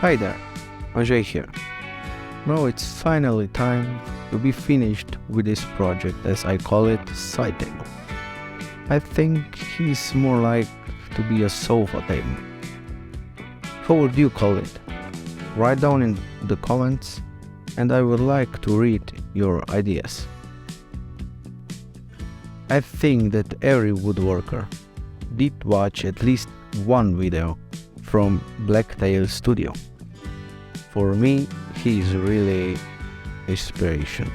Hi there, Ajay here. Now it's finally time to be finished with this project, as I call it, side table. I think it's more like to be a sofa table. How would you call it? Write down in the comments and I would like to read your ideas. I think that every woodworker did watch at least one video from Blacktail Studio. For me, he is really inspiration.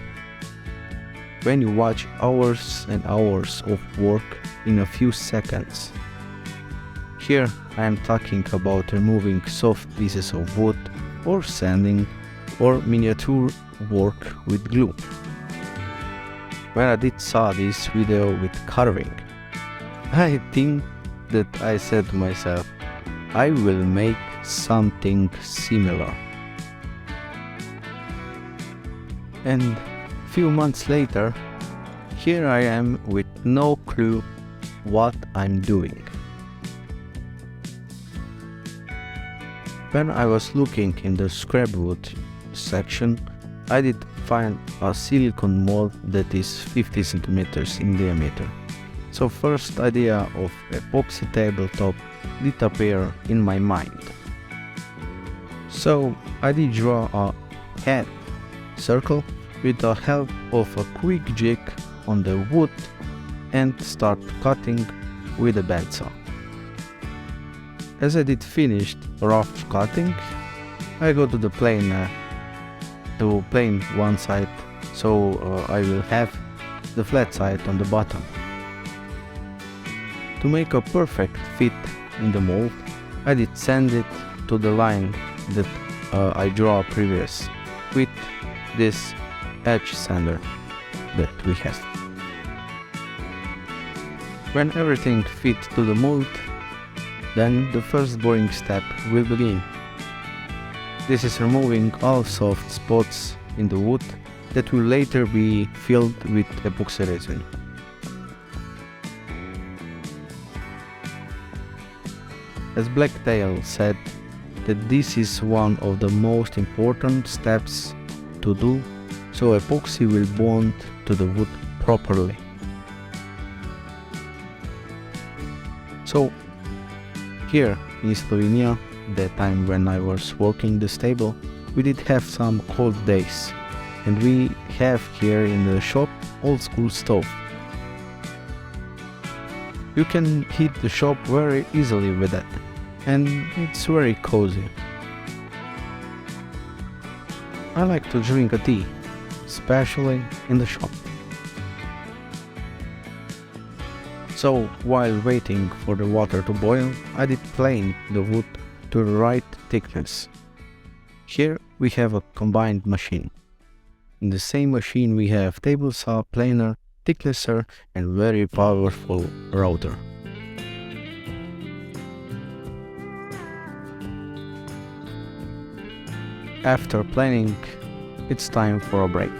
When you watch hours and hours of work in a few seconds. Here I am talking about removing soft pieces of wood or sanding or miniature work with glue. When I did saw this video with carving, I think that I said to myself, I will make something similar. And few months later, here I am with no clue what I'm doing. When I was looking in the scrapwood section, I did find a silicone mold that is 50 centimeters in diameter. So first idea of epoxy tabletop did appear in my mind. So I did draw a head circle with the help of a quick jig on the wood and start cutting with a bandsaw. As I did finished rough cutting, I go to the plane to plane one side, so I will have the flat side on the bottom. To make a perfect fit in the mold, I did sand it to the line that I draw previous with this edge sander that we have. When everything fits to the mold, then the first boring step will begin. This is removing all soft spots in the wood that will later be filled with epoxy resin. As Blacktail said, that this is one of the most important steps to do, so epoxy will bond to the wood properly. So here in Slovenia, that time when I was working this table, we did have some cold days, and we have here in the shop old school stove. You can heat the shop very easily with that, and it's very cozy. I like to drink a tea, especially in the shop. So while waiting for the water to boil, I did plane the wood to the right thickness. Here we have a combined machine. In the same machine we have table saw, planer, thicknesser and very powerful router. After planing, it's time for a break.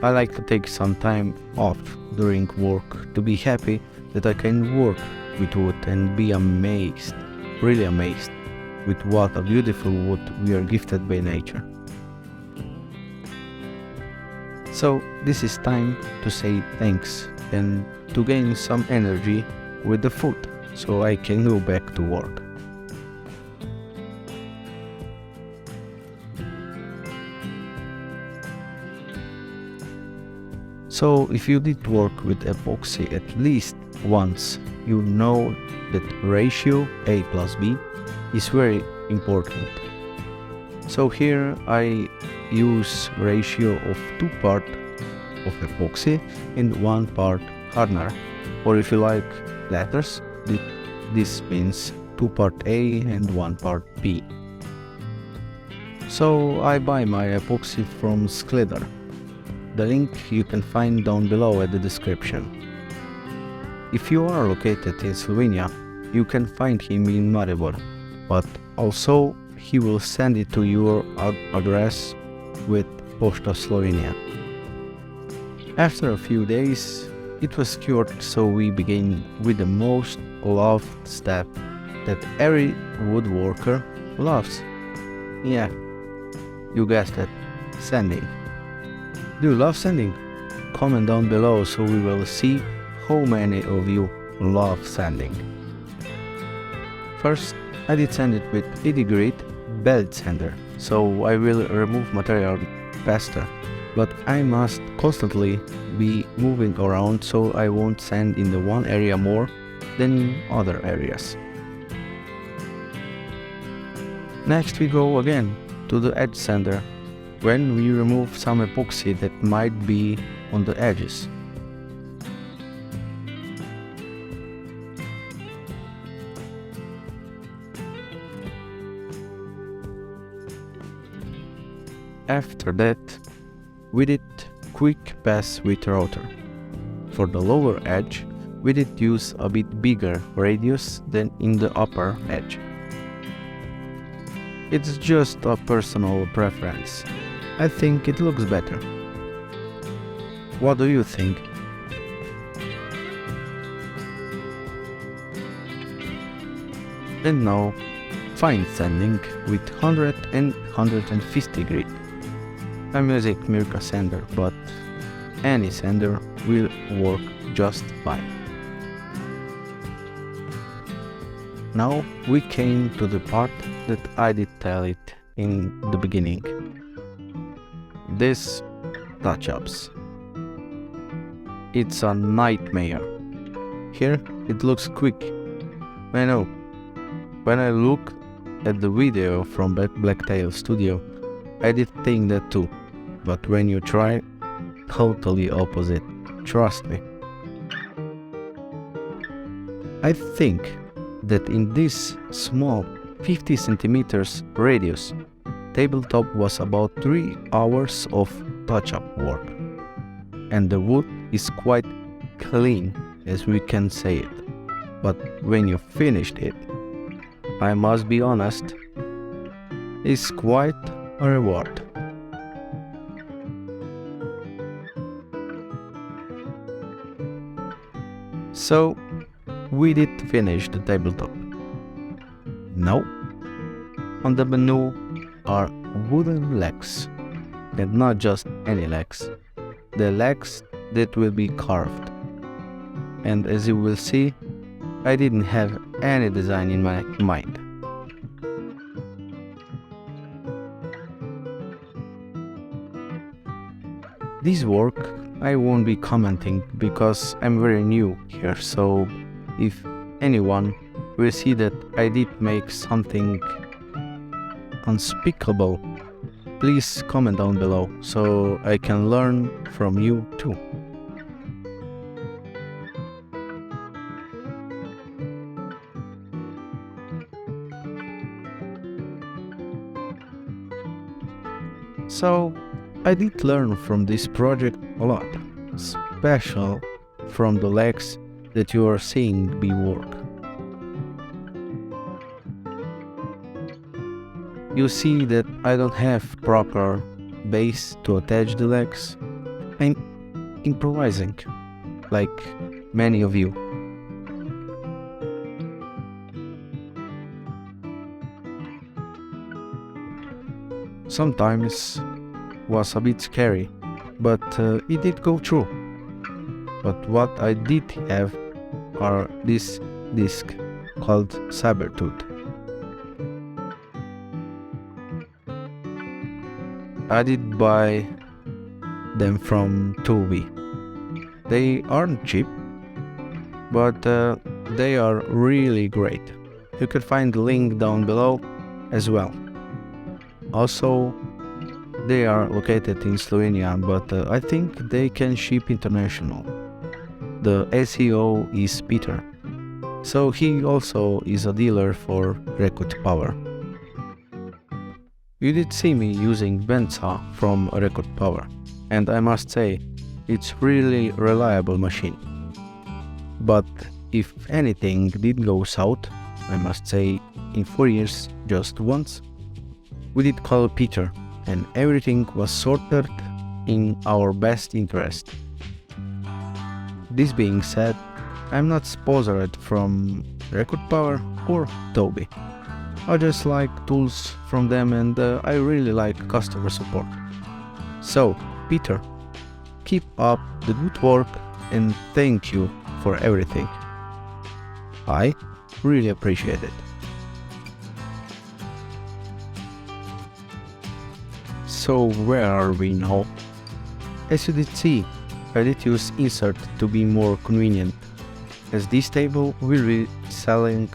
I like to take some time off during work to be happy that I can work with wood and be amazed, really amazed, with what a beautiful wood we are gifted by nature. So this is time to say thanks and to gain some energy with the food so I can go back to work. So if you did work with epoxy at least once, you know that ratio A plus B is very important. So here I use ratio of 2 part of epoxy and 1 part hardener, or if you like letters, this means 2 part A and 1 part B. So I buy my epoxy from Skledar. The link you can find down below at the description. If you are located in Slovenia, you can find him in Maribor, but also he will send it to your address with Pošta Slovenia. After a few days, it was cured, so we began with the most loved step that every woodworker loves, Yeah, you guessed it, sanding. Do you love sanding? Comment down below so we will see how many of you love sanding. First, I did sand it with 80 grit belt sander, so I will remove material faster, but I must constantly be moving around so I won't sand in the one area more than in other areas. Next we go again to the edge sander, when we remove some epoxy that might be on the edges. After that, we did quick pass with router. For the lower edge, we did use a bit bigger radius than in the upper edge. It's just a personal preference. I think it looks better. What do you think? And now, fine sanding with 100 and 150 grit. I'm using Mirka sander, but any sander will work just fine. Now we came to the part that I did tell it in the beginning. This Touchups. It's a nightmare. Here it looks quick. I know. When I look at the video from Blacktail Studio, I did think that too. But when you try, totally opposite. Trust me. I think that in this small 50 centimeters radius, tabletop was about 3 hours of touch-up work. And the wood is quite clean, as we can say it. But when you finished it, I must be honest, it's quite a reward. So, we did finish the tabletop. Now, on the menu are wooden legs, and not just any legs, the legs that will be carved. And as you will see, I didn't have any design in my mind. This work I won't be commenting because I'm very new here, so if anyone will see that I did make something unspeakable, please comment down below so I can learn from you too. So I did learn from this project a lot, especially from the legs that you are seeing be work. You see that I don't have proper base to attach the legs. I'm improvising, like many of you. Sometimes was a bit scary, but it did go through. But what I did have are this disc called Sabertooth. I did buy them from Toby. They aren't cheap, but they are really great. You can find the link down below as well. Also, they are located in Slovenia, but I think they can ship international. The SEO is Peter, so he also is a dealer for Record Power. You did see me using bandsaw from Record Power, and I must say, it's really reliable machine. But if anything did go south, I must say, in 4 years, just once, we did call Peter, and everything was sorted in our best interest. This being said, I'm not sponsored from Record Power or Toby. I just like tools from them, and I really like customer support. So, Peter, keep up the good work and thank you for everything. I really appreciate it. So where are we now? As you did see, I did use insert to be more convenient, as this table will be selling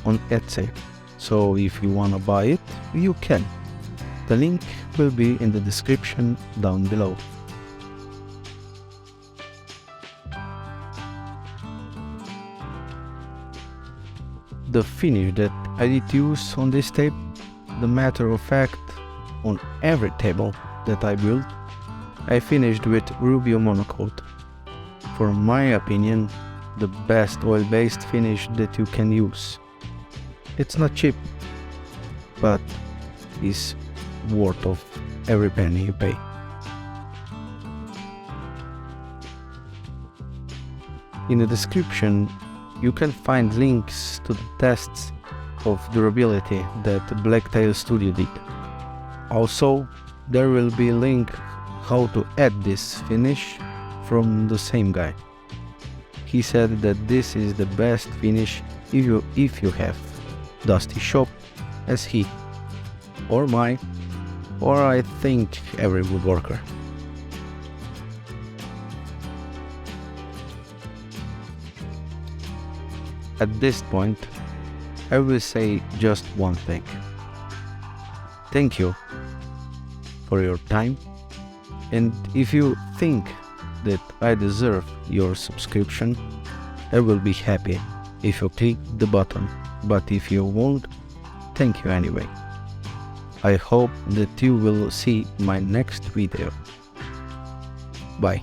on Etsy. So if you wanna buy it, you can. The link will be in the description down below. The finish that I did use on this table, the matter of fact, on every table that I built, I finished with Rubio monocoat. For my opinion, the best oil-based finish that you can use. It's not cheap, but is worth of every penny you pay. In the description, you can find links to the tests of durability that Blacktail Studio did. Also, there will be a link how to add this finish from the same guy. He said that this is the best finish if you have dusty shop as he, or mine, or I think every woodworker. At this point, I will say just one thing. Thank you for your time, and if you think that I deserve your subscription, I will be happy if you click the button, but if you won't, thank you anyway. I hope that you will see my next video. Bye.